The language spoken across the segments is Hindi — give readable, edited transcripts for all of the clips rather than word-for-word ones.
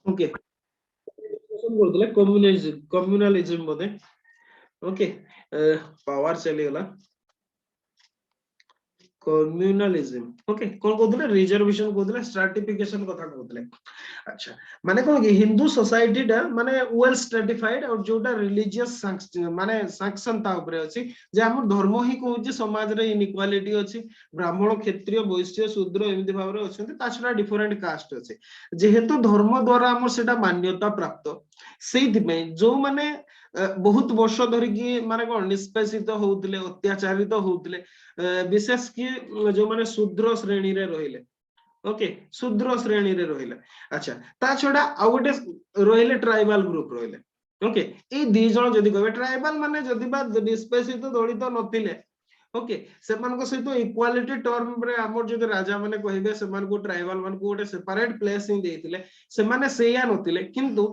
ओके डिस्कशन करदले कम्युनलिज्म बोधे ओके पावर चलीगला कम्युनलिज्म ओके कौन कहते रिजर्वेशन कहते स्ट्राटिफिकेशन कथा कहते अच्छा माने कौन कि हिंदू सोसाइटी डा माने वेल स्ट्रेटिफाइड और जोटा रिलीजियस माने सैंक्शन ता ऊपर अछि जे हम धर्म ही कहूची समाज रे इनइक्वालिटी अछि ब्राह्मण क्षत्रिय वैश्य शूद्र एमिति भाबरे अछंती ता छडा डिफरेंट कास्ट अछि जेहेतु धर्म द्वारा हमर सेटा मान्यता प्राप्त सेति में जो माने बहुत वर्ष धरिकी माने कोन निष्पेषित होउतले अत्याचारित होउतले विशेष कि जो माने शूद्र श्रेणी रे रहिले ओके शूद्र श्रेणी रे रहिले अच्छा ता छडा आ गोटे रहिले ट्राइबल ग्रुप रहिले ओके ए दी जण जदी कहबे ट्राइबल माने जदी बा निष्पेषित दलित नथिले ओके सेमान को सहित इक्वालिटी टर्म रे हमर जदी राजा माने कहबे सेमान को ट्राइबल मान को गोटे सेपरेट प्लेस ही देथिले से माने सेया नथिले किंतु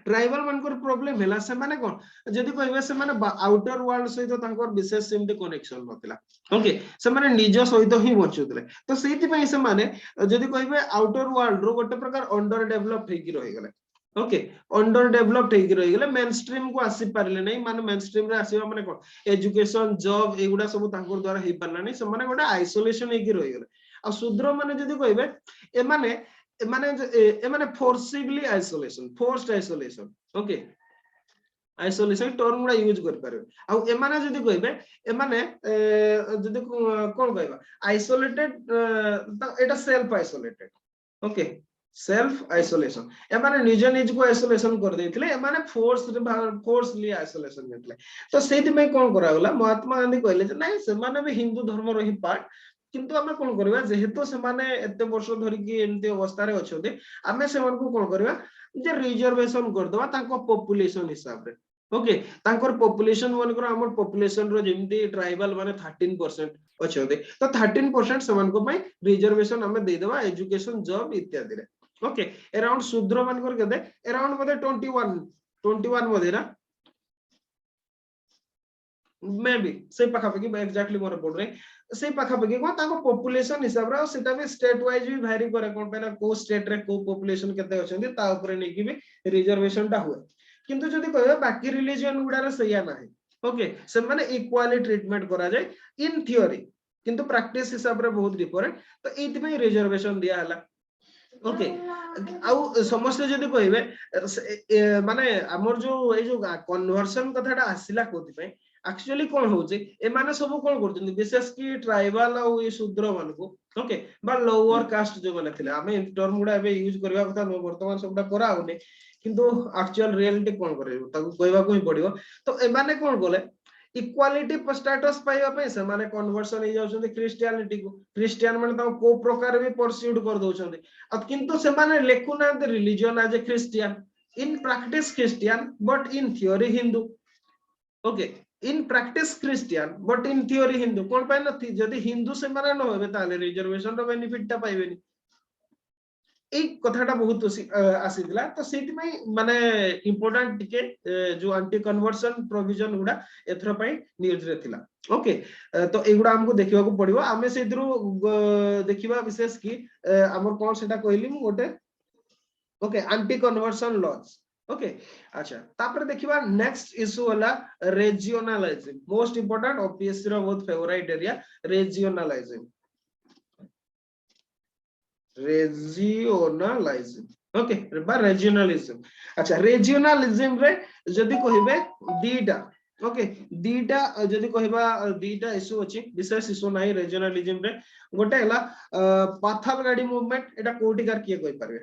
ट्राइबल मानकर प्रॉब्लम हैला से माने कोन जदी कहबे से माने आउटर वर्ल्ड सहित तांकर विशेष सिमते कनेक्शन नथिला ओके से माने निज सहित ही बचुतले तो सेति पई से माने जदी कहबे आउटर वर्ल्ड रो गोटे प्रकार अंडर डेवलप्ड हेकी रहि गेले ओके अंडर डेवलप्ड हेकी रहि गेले मेन स्ट्रीम को आसी पारले नै माने मेन स्ट्रीम रे आसीबा माने कोन एजुकेशन जॉब एगुडा सब तांकर द्वारा हे पारला नै से माने गोटे आइसोलेशन हेकी रहि गेले आ शूद्र माने जदी कहबे ए माने forcibly isolation forced isolation okay isolation term गुडा यूज कर पारे आ ए माने जदी कहबे ए माने जदी कोन कहबा आइसोलेटेड एटा self isolated okay self isolation ए माने निज को आइसोलेशन कर देथिले ए माने फोर्सली आइसोलेशन देथिले तो सेति में कोन करा गला महात्मा गांधी कहले जे नै से माने भी हिंदू धर्म रही पार्ट किंतु आमे कोन करबा जेहेतु से माने एते वर्ष धरि की एंते अवस्था रे अछोते आमे से मन को कोन करबा जे रिजर्वेशन कर दवा तांको पॉपुलेशन हिसाब रे ओके तांकर पॉपुलेशन मन कर हमर पॉपुलेशन रो जेमती ट्राइबल माने 13% अछोते तो 13% से मन को पई रिजर्वेशन हमें दे देबा एजुकेशन जॉब इत्यादि रे ओके अराउंड शूद्र मान कर केते अराउंड मते 21 मते ना मे बी से पाखा पकी एग्जैक्टली मोर बोल रे से पाखा पकी को ताको पॉपुलेशन हिसाब रे सेटा भी स्टेट वाइज भी वैरी करे कोन पेना को स्टेट रे को पॉपुलेशन केते अछंती ता ऊपर नै कि भी रिजर्वेशन ता हुए किंतु जदी कहबे बाकी रिलीजन गुडा रे सैया नाही ओके से माने इक्वाली ट्रीटमेंट करा जाय इन थ्योरी किंतु प्रैक्टिस हिसाब रे बहुत डिफरेंट तो एति में रिजर्वेशन दिया हला ओके आउ समस्त जदी कहबे माने हमर जो ए जो कन्वर्सन कथाटा आसिला कोथि पे एक्चुअली कोन होउचे ए माने सब कोन करथि विशेष की ट्राइबल और ये शूद्र मान को ओके बा लोअर कास्ट जो माने थिले हमें टर्म गुडा बे यूज करबा कथा न वर्तमान सबटा करा होने किंतु एक्चुअल रियलिटी कोन करे ताको कहबा को ही पड़ियो तो ए माने कोन बोले इक्वालिटी स्टेटस पाइबा पे से माने कन्वर्सन हे जाउछन क्रिश्चियनिटी को क्रिश्चियन माने ता को प्रकार भी परस्यूट कर दोछन अब किंतु से माने लेखु ना religion as a Christian in practice Christian but in theory Hindu okay in practice Christian but in theory Hindu कोन पाइ न जदी हिंदू से माने न होबे ताले रिजर्वेशन रो बेनिफिट ता पाइबेनी ए कथाटा बहुत आसीदिला तो सेति पई माने इंपोर्टेंट टिके जो एंटी कन्वर्सन प्रोविजन गुडा एथरो पई न्यूज रे थिला ओके तो एगुडा हमको देखिबा को पड़िबो आमे सेदिरु देखिबा विशेष की हमर कोन सेटा कहली मु गोटे okay anti conversion laws okay अच्छा तापर देखिबा नेक्स्ट इशू वाला रीजनलाइजिंग मोस्ट इंपोर्टेंट ओपीएससी रो बहुत favourite area regionalising regionalism okay बा regionalism अच्छा regionalism रे जदी कहिबे दीटा ओके दीटा जदी कहिबा दीटा इशू अछि विशेष इशू नाही regionalism रे गोटे हला पाथल गाडी मूवमेंट एटा कोठी कार किए कहि परबे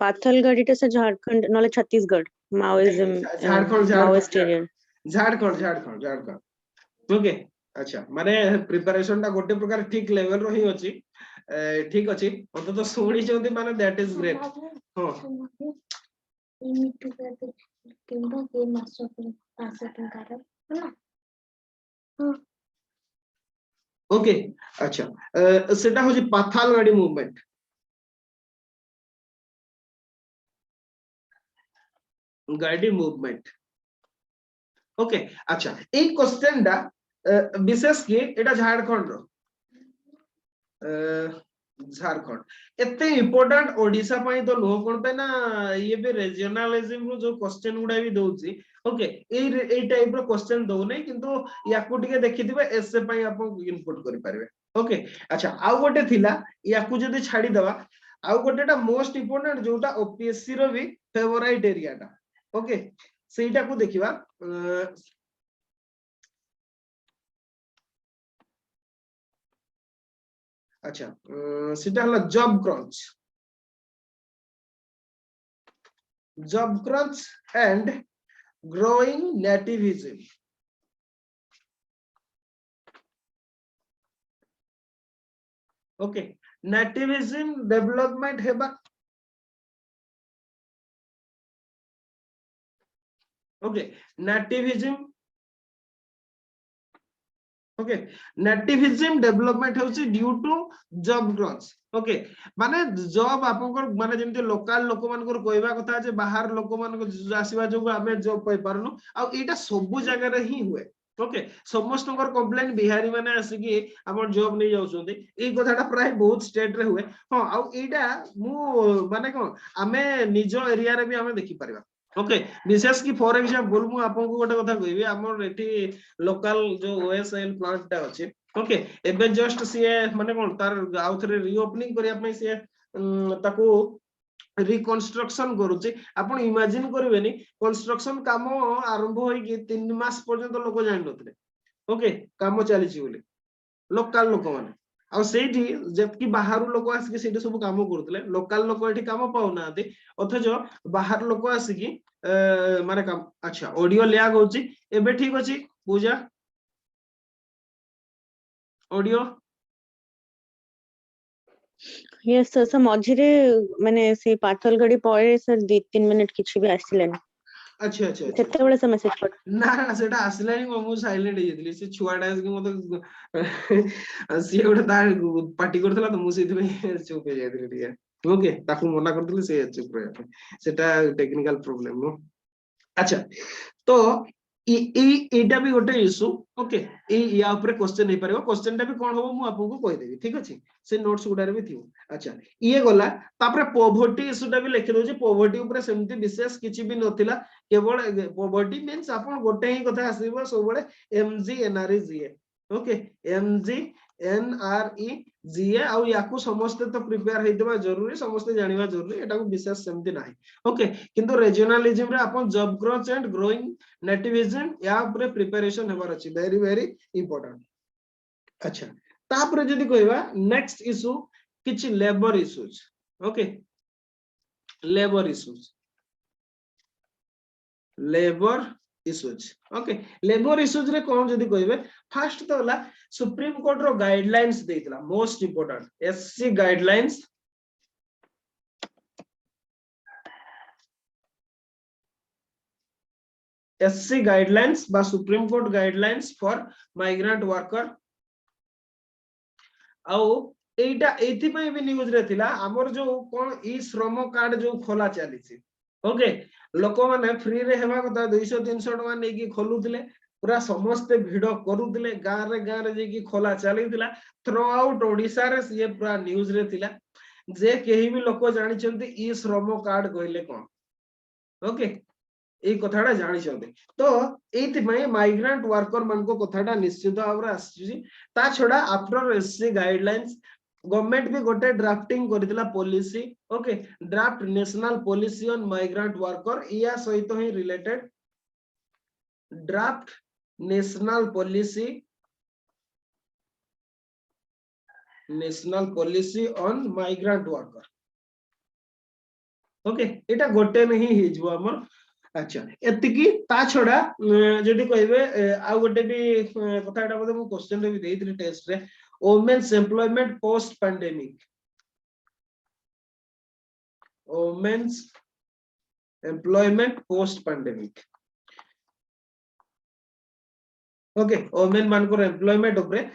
पाथल गाडीटा से झारखंड नले Chhattisgarh Maoism Maoist area Jharkhand okay अच्छा माने प्रिपरेशन ता गोटे प्रकार ठीक लेवल रो ही अछि ठीक अछि तो सुनी चोदी माने दैट इज ग्रेट हो ओके अच्छा सेटा हो जी पाथाल गाडी मूवमेंट गाडी मूवमेंट ओके अच्छा एक क्वेश्चन डा विशेष की एटा झारखंड रो झारखंड एते इंपोर्टेंट ओडिशा पई तो नो कोन पे ना ये भी रीजनलिज्म रो जो क्वेश्चन गुडा भी दोउची ओके ए टाइप रो क्वेश्चन दो नै किंतु याकू टिके देखिथिबे एसे पई आपन इनपुट करि पारबे ओके अच्छा आउ गोटे थिला याकू जदी छाडी दवा आउ गोटेटा मोस्ट इंपोर्टेंट जोटा ओपीएससी रो भी फेवरेट एरिया टा ओके सेटा को देखिबा अच्छा सीटा हला job crunch and growing nativism okay nativism development हेबा okay nativism okay nativism development होची due to job crunch okay माने जॉब आपनकर माने जेमते लोकल लोक मानकर कहबा कथा जे बाहर लोक मानकर आसीबा जो हमें जॉब पाई पारनु आ एटा सब जगह रे ही हुए ओके समस्तकर कंप्लेंट बिहारी माने आसी हमर जॉब नहीं जाउछोंती ए कथाटा प्राय बहुत स्टेट रे हुए हां आ एटा मु माने कोन हमें निजो एरिया रे भी हमें देखि परबा ओके विशेष की फॉर एग्जांपल मु आपन को गोटे कथा कहबी हमर एठी लोकल जो ओएसएल प्लांट टा अछि ओके एबे जस्ट सीए माने कोन तार आउ थरे रीओपनिंग करिया पई सीए ताको रिकंस्ट्रक्शन करूची आपण इमेजिन करबेनी कंस्ट्रक्शन काम आरंभ होई कि 3 मास पर्यंत लोक जानि नथले ओके काम चली छी बोली लोकल लोक माने आ सेठी जबकि बाहर लोक आसी सेठी सब काम करथले लोकल लोक एठी काम पाउ नाते अथच बाहर लोक आसी माने काम अच्छा ऑडियो लैग होची एबे ठीक अछि पूजा ऑडियो यस सर सर मझिरे माने से पाथलगड़ी पळे सर 2-3 मिनिट किछि भी आसिलेन अच्छा अच्छा अच्छा केते बेले से मेसेज कर ना ना सेटा आसिलानी मु साइलेंट हे जतली से छुआडा कि मते सी गोटे ता पार्टी करथला तो मु सेति में चुप हे जायतली ठीक है ओके ताकू मना करथली से चुप रहे सेटा टेक्निकल प्रॉब्लम नो अच्छा तो एटा भी गोटे इशू ओके या ऊपर क्वेश्चन नहीं पारिबो क्वेश्चन टा भी कोन होबो मु आपको कहि देबी ठीक अछि से नोट्स गुडारे भी थियो अच्छा ये गला तापरे पॉवर्टी इशू टा भी लिखि दो जे पॉवर्टी ऊपर सेमति विशेष किछि भी नथिला केवल पॉवर्टी मींस आपण गोटे ही कथा आसीबो सब बळे एमजी एनआरई जीए ओके एमजी एनआरई जीए आ याकू समस्त तो प्रिपेयर हेतबा जरूरी समस्त जानिबा जरूरी एटा को विशेष सेमति नाही ओके किंतु रीजनलिज्म रे आपण जॉब ग्रोथ एंड ग्रोइंग नेटिविज्म या ऊपर प्रिपरेशन हेबार अछि वेरी वेरी इंपोर्टेंट अच्छा तापर जदी कहबा नेक्स्ट इशू किछि labour issues okay labour issues okay labour issues रे कोन जदी कहबे फर्स्ट तो होला सुप्रीम कोर्ट रो गाइडलाइंस देइतला most important SC guidelines SC guidelines बा Supreme Court guidelines for migrant worker आउ एटा एथि पई भी न्यूज रे थिला हमर जो कोन ई श्रम कार्ड जो खोला चली छी ओके लोक माने फ्री रे हेबा कथा 200-300 टका नै की खोलुतले पूरा समस्त भिडो करूतले गां रे जे की खोला चलीतला थ्रू आउट ओडिसा रे ये पूरा न्यूज रे थिला जे केही भी लोक जानि छथि ई श्रम कार्ड कहले कोन ओके ए कथाटा जानि छथि तो एथि पई माइग्रेंट वर्कर मन को कथाटा निश्चित भाबरे आसी ता छडा आफ्टर एससी गाइडलाइंस गवर्नमेंट भी गोटे ड्राफ्टिंग करथिला policy okay draft national policy on migrant worker या सहित ही related draft national policy on migrant worker okay एटा गोटे नहीं हिजबो हमर अच्छा एतिकी ता छडा जदी कहबे आ गोटे भी कथाटा बदे मु क्वेश्चन रे भी देइतली टेस्ट रे women's employment post pandemic women's employment post pandemic okay women मानकर एम्प्लॉयमेंट ऊपर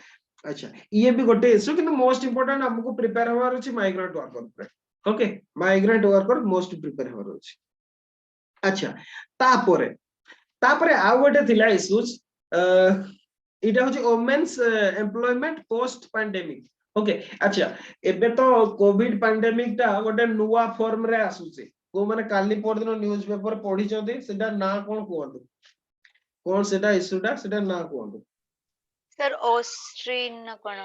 अच्छा ये भी गोटे इशू किंतु मोस्ट इंपोर्टेंट हमको प्रिपेयर होवार अछि माइग्रेंट वर्कर ऊपर okay migrant worker most prepare होवार अछि अच्छा तापरे आ गोटे थिला इश्यूज इटा होची women's employment post pandemic okay अच्छा एबे तो कोविड पैंडेमिक टा गोटे नुआ फॉर्म रे आसुचे को माने काली परदिन न्यूज पेपर पढी चंदी सेटा ना कोन कोहंतु कोन सेटा इश्यूटा सेटा ना कोहंतु सर ऑस्ट्रीन ना कोन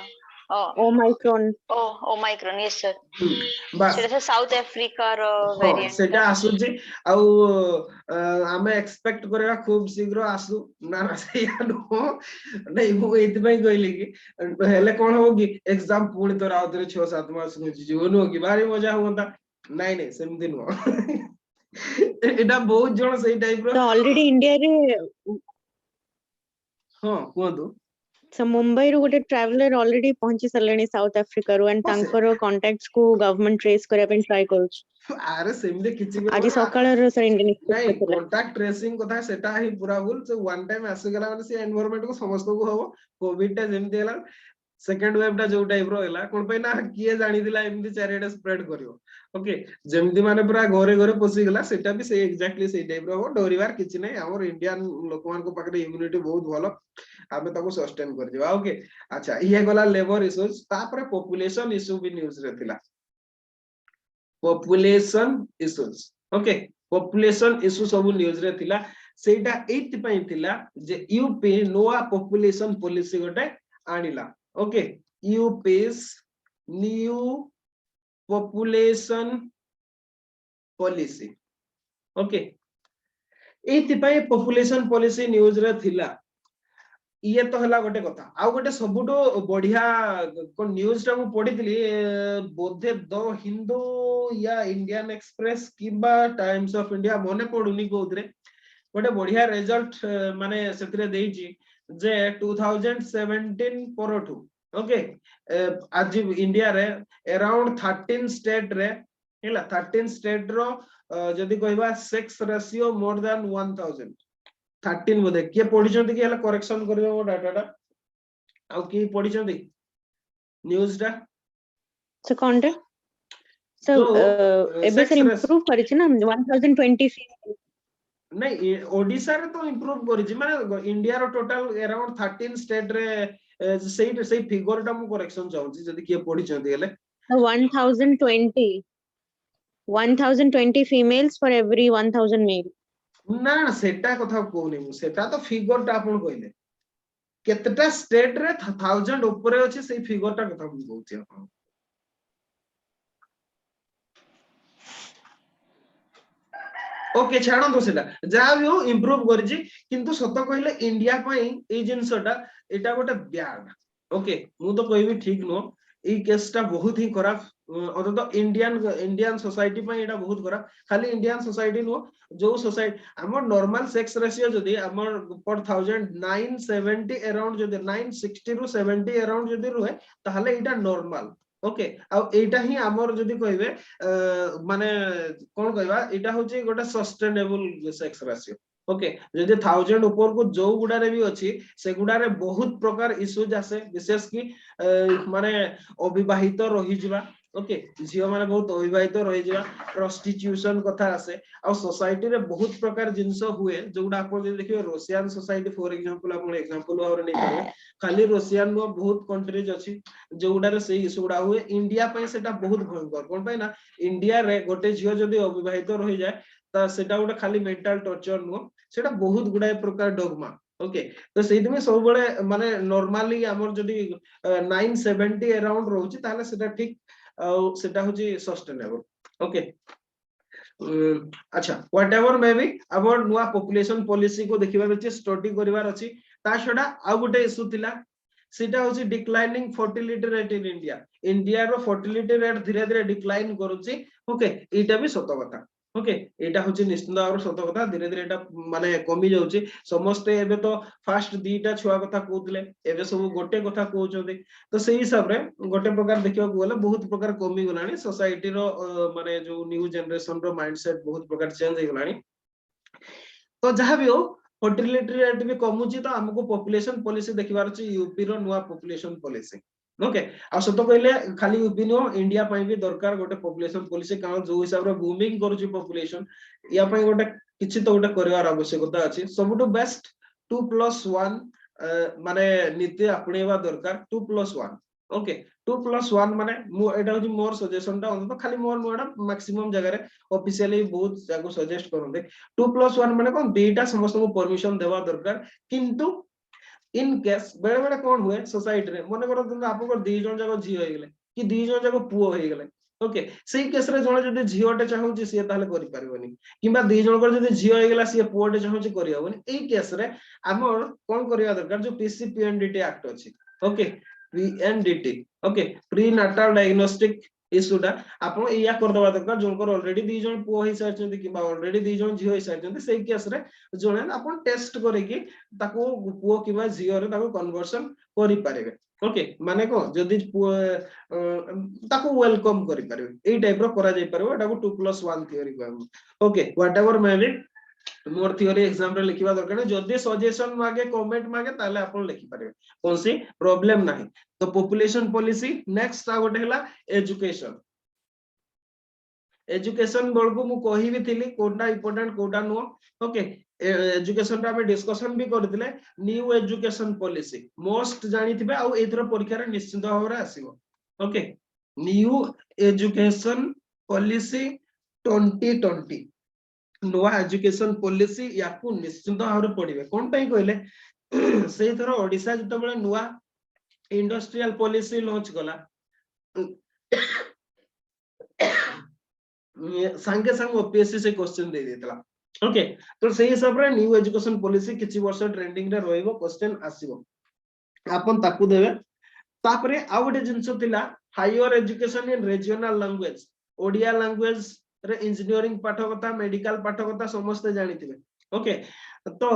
ओमाइक्रॉन ओ ओमाइक्रॉन यस सर बस सेटा साउथ अफ्रीका रो हाँ वेरिएंट सेटा आसुचे आउ आमे एक्सपेक्ट करबा खूब शीघ्र आसु ना ना सेया नो नहीं मु एति पई कहली कि हेले कोन हो कि एग्जाम पुणी तो राउतरे 6-7 मास नु जीवन हो कि भारी मजा होंता नहीं नहीं सेमति नो एटा बहुत जण सेई टाइप रो तो ऑलरेडी इंडिया रे हाँ कुहतु सो मुंबई रो गोटे ट्रैवलर ऑलरेडी पहुंची सरलेनी साउथ अफ्रीका रो एंड बस तांकर कांटेक्ट्स को गवर्नमेंट ट्रेस करे पे ट्राई करूछ अरे सेमति किछि भी आज सकाळ रो सर इंडियन नहीं एक्सप्रेस पे कांटेक्ट ट्रेसिंग कथा सेटा ही पूरा भूल से वन टाइम आसी गला माने से एनवायरनमेंट को समस्त को हबो कोविड टा जेमति हला सेकंड वेव टा जो टाइप रो हला कोन पे ना किए जानि दिला एमति चारिडे स्प्रेड करियो ओके जेमति माने पूरा घरे घरे पसी गला सेटा भी से एग्जैक्टली से टाइप रो डोरिवार किछि नै हमर इंडियन लोक मान को पाखरे इम्युनिटी बहुत भलो आबे ताको सस्टेन कर दिबा ओके अच्छा ये गला लेबर इश्यूज तापर पॉपुलेशन इश्यू भी न्यूज रे थिला population issues okay population issue सब न्यूज रे थिला सेटा एति पई थिला जे यूपी नोआ पॉपुलेशन पॉलिसी गोटे आनिला okay UP's new population policy okay एति पई पॉपुलेशन पॉलिसी न्यूज रे थिला ये तो हला गोटे कथा आ गोटे सबुटो बढ़िया को न्यूज टा मु पढितली बोधे द हिंदू या इंडियन एक्सप्रेस किबा टाइम्स ऑफ इंडिया मने पडुनी कोथरे गोटे बढ़िया रिजल्ट माने सेतरे देइची जे 2017 परठू ओके आज इंडिया रे अराउंड 13 स्टेट रे हेला 13 स्टेट रो जदी कहबा सेक्स रेशियो मोर देन 1000 13 बोधे किए पढ़ी कि हला करेक्शन करबो मो डाटाटा आ कि पढ़ी न्यूज टा सो कोनटे सो जो एबे सर इंप्रूव करिछ ना 1020 नहीं ओडिसा रे तो इंप्रूव करिछि माने इंडिया रो टोटल अराउंड 13 स्टेट रे सेही फिगर टा मु करेक्शन चाहूछि जदी किए पढ़ी हेले 1020 females for every 1000 male ना ना सेटा कथा कोनी मु सेटा तो फिगर टा आपण कहले केतटा स्टेट रे 1000 ऊपर अछि सेही फिगर टा कथा मु कहूछि आपण ओके छाड़ो तो सेटा जहा भी हो इंप्रूव करछि किंतु सत कहले इंडिया पई ए जिंसटा एटा गोटे ब्याड ओके मु तो कहबी ठीक नो ई केस टा बहुत ही खराब अतत इंडियन सोसाइटी पई एटा बहुत खराब खाली इंडियन सोसाइटी नो जो सोसाइटी हमर नॉर्मल सेक्स रेशियो जदी हमर पर 1000 970 अराउंड जदी 960 रु 70 अराउंड जदी रुहे ताहले एटा नॉर्मल ओके आ एटा ही हमर जदी कहबे माने कोन कहबा एटा होची गोटे सस्टेनेबल सेक्स रेशियो ओके जदी 1000 ऊपर को जो गुडा रे भी अछि से गुडा रे बहुत प्रकार इश्यूज आसे विशेष की माने अविवाहित रहि जिबा ओके झियो माने बहुत अविवाहित रहि जिबा प्रोस्टिट्यूशन कथा आसे आ सोसाइटी रे बहुत प्रकार जिंस हुए जोडा आपण जे देखियो रशियन सोसाइटी फॉर एग्जांपल आपण एग्जांपल और नै करे खाली रशियन नो बहुत कंट्रीज अछि जोडा रे से इशूडा हुए इंडिया पई सेटा बहुत भयंकर कोन पई ना इंडिया रे गोटे झियो जदी अविवाहित रहि जाय ता सेटा गोटे खाली मेंटल टॉर्चर नो सेटा बहुत गुडा प्रकार डोगमा ओके तो सेहि में सब बळे माने नॉर्मली हमर जदी 970 अराउंड रहउची ताले सेटा ठीक सेटा होची सस्टेनेबल ओके अच्छा व्हाटएवर मे बी अबाउट नुआ पॉपुलेशन पॉलिसी को देखिबार अछि स्टडी करिवार अछि ता छडा आ गुटे इशू थिला सेटा होची declining fertility rate in India रो फर्टिलिटी रेट धीरे धीरे डिक्लाइन करूची ओके एटा भी सत कथा ओके एटा होची निश्चित और सत कथा धीरे धीरे एटा माने कमी जाउची समस्त एबे तो फास्ट दीटा छुआ कथा कहउतले एबे सब गोटे कथा कहउचोदे तो सेही हिसाब रे गोटे प्रकार देखियो गले बहुत प्रकार कमी गलानी सोसाइटी रो माने जो न्यू जनरेशन रो माइंडसेट बहुत प्रकार चेंज हे गलानी तो जहां भी हो फर्टिलिटी रेट भी कमुची तो हमको पॉपुलेशन पॉलिसी देखिबार अछि यूपी रो नुआ पॉपुलेशन पॉलिसी ओके आ सत कहले खाली यूपी नो इंडिया पई भी दरकार गोटे पॉपुलेशन पॉलिसी कारण जो हिसाब रे बूमिंग करूची पॉपुलेशन या पई गोटे किछि तो गोटे करिवार आवश्यकता अछि सबटु बेस्ट 2+1 माने नीति आपणेबा दरकार 2+1 ओके 2+1 माने एटा होची मोर सजेशन टा अंत खाली मोर मोडा मैक्सिमम जगह रे ऑफिशियली बहुत जाको सजेस्ट करंदे 2+1 माने कोन दुईटा समस्त को परमिशन देवा दरकार किंतु इन केस बेले बेले कोन हुए सोसाइटी रे मने करो तुम आपको दी जन जाको झी होई गेले कि दी जन जाको पुओ होई गेले ओके सेही केस रे जने जदी झीओटे चाहूची से ताले करि परबोनी किबा दी जन को जदी झीओ होई गेला से पुओटे चाहूची करि होबनी एई केस रे हमर कोन करिया दरकार जो पीसीपीएनडीटी एक्ट अछि okay PNDT okay pre natal diagnostic इशूटा आपण या कर दबा दरकार जोनकर ऑलरेडी दी जन पुओ होई सारचंती किबा ऑलरेडी दी जन झीओ होई सारचंती सेही केस रे जने आपण टेस्ट करिकि ताको पुओ किबा झीओ रे ताको कन्वर्सन करि पारेबे ओके माने को जदी ताको वेलकम करि पारेबे एई टाइप रो करा जाई पारबो एटा को 2+1 थ्योरी कहबो okay whatever may be more theory exam रे लिखिबा दरकार नै जदी सजेशन मागे कमेंट मागे ताले आपण लिखि पारेबे कोनसी प्रॉब्लम नाही तो पॉपुलेशन पॉलिसी नेक्स्ट आ गोटे हला एजुकेशन एजुकेशन बळकु मु कहि भी थिली कोटा इंपोर्टेंट कोटा नो ओके एजुकेशन रा में डिस्कशन भी करथिले न्यू एजुकेशन पॉलिसी मोस्ट जानिथिबे आ एथरो परीक्षा रे निश्चित भाव रे आसीबो ओके न्यू एजुकेशन पॉलिसी 2020 नोआ एजुकेशन पॉलिसी याकू निश्चित भाव रे पढिबे कोन पई कहले सेही थरो ओडिसा जत बेले नोआ इंडस्ट्रियल पॉलिसी लॉन्च कला संगे संग ओपीएससी से क्वेश्चन दे देतला ओके तो सेही हिसाब रे न्यू एजुकेशन पॉलिसी किछि वर्ष ट्रेंडिंग रे रहइबो क्वेश्चन आसीबो आपन ताकू देबे तापरे आ गोटे जिंस थिला higher education in regional language Odia language रे इंजीनियरिंग पाठ कथा मेडिकल पाठ कथा समस्त जानिथिबे ओके तो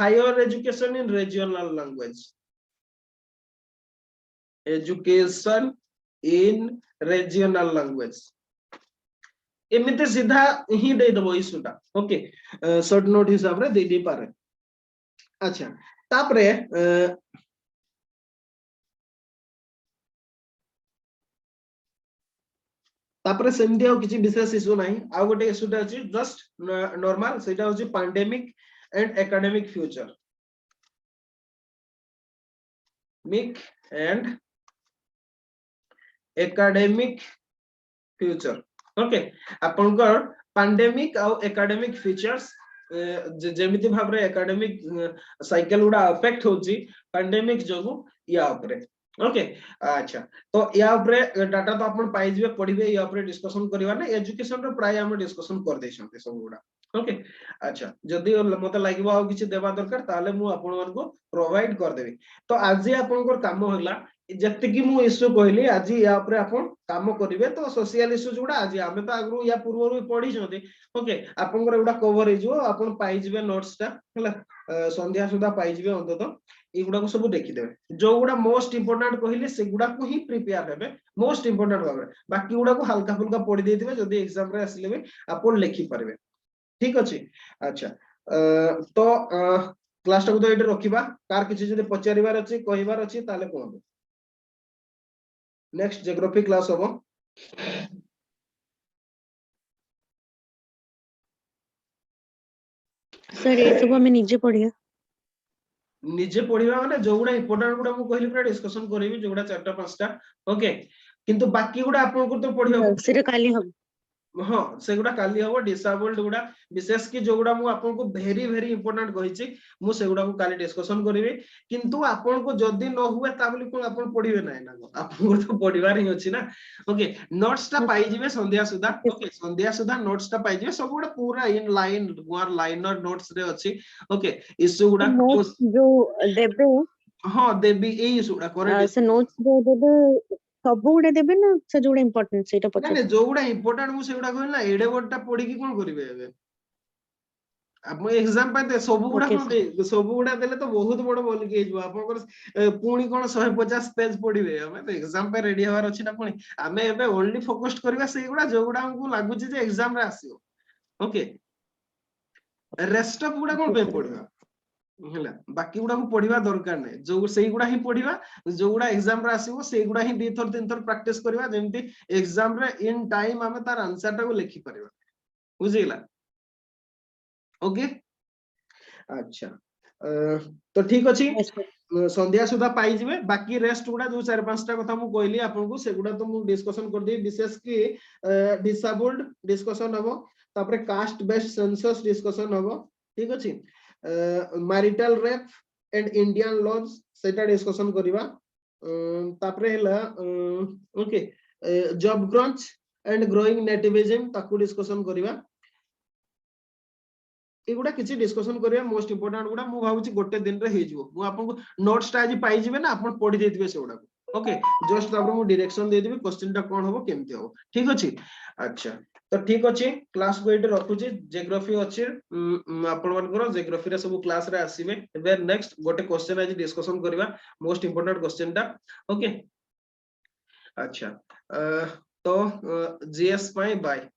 higher education in regional language education in regional language एमिते सीधा ही दे दबो इशूटा ओके शॉर्ट नोट हिसाब रे दे दी पारे अच्छा तापरे तापरे सेमती आ किछि विशेष इशू नाही आ गोटे इशूटा अछि जस्ट नॉर्मल सेटा होछि पैंडेमिक एंड एकेडमिक फ्यूचर मिक एंड एकेडमिक फ्यूचर ओके आपनकर पैंडेमिक आ एकेडमिक फीचर्स जेमिति भाबरे एकेडमिक साइकिल उडा अफेक्ट होची पैंडेमिक जोगु या ऊपर ओके अच्छा तो या ऊपर डाटा तो अपन पाइ जिवे पढिबे या ऊपर डिस्कशन करबा ना एजुकेशन रो प्राय हम डिस्कशन कर दैछन्ते सब उडा ओके अच्छा जदी मते लागबो आ किछि देबा दरकार ताले मु आपन मन को प्रोवाइड कर देबी तो आज आपनकर काम होला जत्ते कि मु इश्यू कहली आज या ऊपर आपन काम करिवे तो सोशल इश्यू जोडा आज आमे तो आगु या पूर्व पढी छथि ओके आपनकर एडा कवर हे जो आपन पाइ जिवे नोट्स ता हला संध्या सुधा पाइ जिवे अंतत एगुडा को सब देखि देबे जो गुडा मोस्ट इंपोर्टेंट कहली से गुडा को ही प्रिपेयर हेबे मोस्ट इंपोर्टेंट भाबे बाकी गुडा को हल्का फुल्का पढी देथिबे जदी एग्जाम रे आसिले भी आपन लिखि परबे ठीक अछि अच्छा तो क्लास टाको तो एटे रखिबा कार किछि जदी पचारिबार अछि कहिबार अछि ताले कोन नेक्स्ट ज्योग्राफी क्लास होबो सर ये सब हमें निजे पढ़िया निजे पढिबा माने जोगुडा इंपोर्टेंट गुडा मु कहली पूरा डिस्कशन करबी जोगुडा 4टा 5टा ओके किंतु बाकी गुडा आपन को तो पढिबा सेटा काली हम हाँ सेगुडा काली हबो डिसेबल्ड गुडा विशेष की जोगुडा मु आपन को वेरी वेरी इंपोर्टेंट कहिछि मु सेगुडा को काली डिस्कशन करबी किंतु आपन को जदी न हुए ताबली कोन आपन पढिबे नै ना आपन को तो पढिबार ही अछि ना ओके नोट्स ता पाइ जिवे संध्या सुधा ओके संध्या सुधा नोट्स ता पाइ जिवे सब गुडा पूरा in line one liner notes रे अछि ओके इशू गुडा नोट्स जो देबे हां देबी ए इशू गुडा करे से नोट्स जो देबे सब गुडे देबे ना से जोडा इंपोर्टेंट सेटा ना पछे जो गुडा इंपोर्टेंट मु सेगुडा कहल ना एडे बडटा पढी की कोन करिवे एबे आप एग्जाम पाते सब गुडा ओके कोन दे सब गुडा देले तो बहुत बड़ बोल के हिजो आपनकर पुणी कोन 150 पेज पढिबे हमें तो एग्जाम पे रेडी हवार अछि ना पुणी हमें एबे ओनली फोकस्ड करबा सेई गुडा जो गुडा हमकु लागु जे एग्जाम रे आसीओ ओके रेस्ट ऑफ गुडा कोन पे पढिबा ହେଲା बाकी गुडा को पढिबा दरकार नै जो सेई गुडा ही पढिबा जो गुडा एग्जाम रे आसीबो सेई गुडा ही दी थर तीन थर प्रैक्टिस करबा जेमति एग्जाम रे इन टाइम हमें तार आंसर टा को लिखि परबा बुझिला ओके अच्छा तो ठीक अछि संध्या सुधा पाई जिवे बाकी रेस्ट गुडा जो 4-5टा कथा मु कहली आपनको सेगुडा तो मु डिस्कशन कर दी विशेष की डिसेबल्ड डिस्कशन हबो तापरे कास्ट बेस्ड सेंसस डिस्कशन हबो ठीक अछि marital rape and Indian laws सेटा डिस्कशन करिवा तापरे हला okay job crunch and growing nativism ताकू डिस्कशन करिवा एगुडा किछि डिस्कशन करिया मोस्ट इंपोर्टेंट गुडा मु भाबुची गोटे दिन रे हे जिवो मु आपनको नोट्स टा आज पाई जिवे ना आपन पढि देथिबे सेगुडा ओके जस्ट तापर मु डायरेक्शन दे देबी क्वेश्चन टा कोन होबो केमति होबो ठीक अछि अच्छा तो ठीक अछि क्लास को एटे रखुची जियोग्राफी अछि आपन मानकर जियोग्राफी रे सब क्लास रे आसीबे एबे नेक्स्ट गोटे क्वेश्चन आज डिस्कशन करिवा मोस्ट इंपोर्टेंट क्वेश्चन टा ओके अच्छा तो जीएस पाई बाय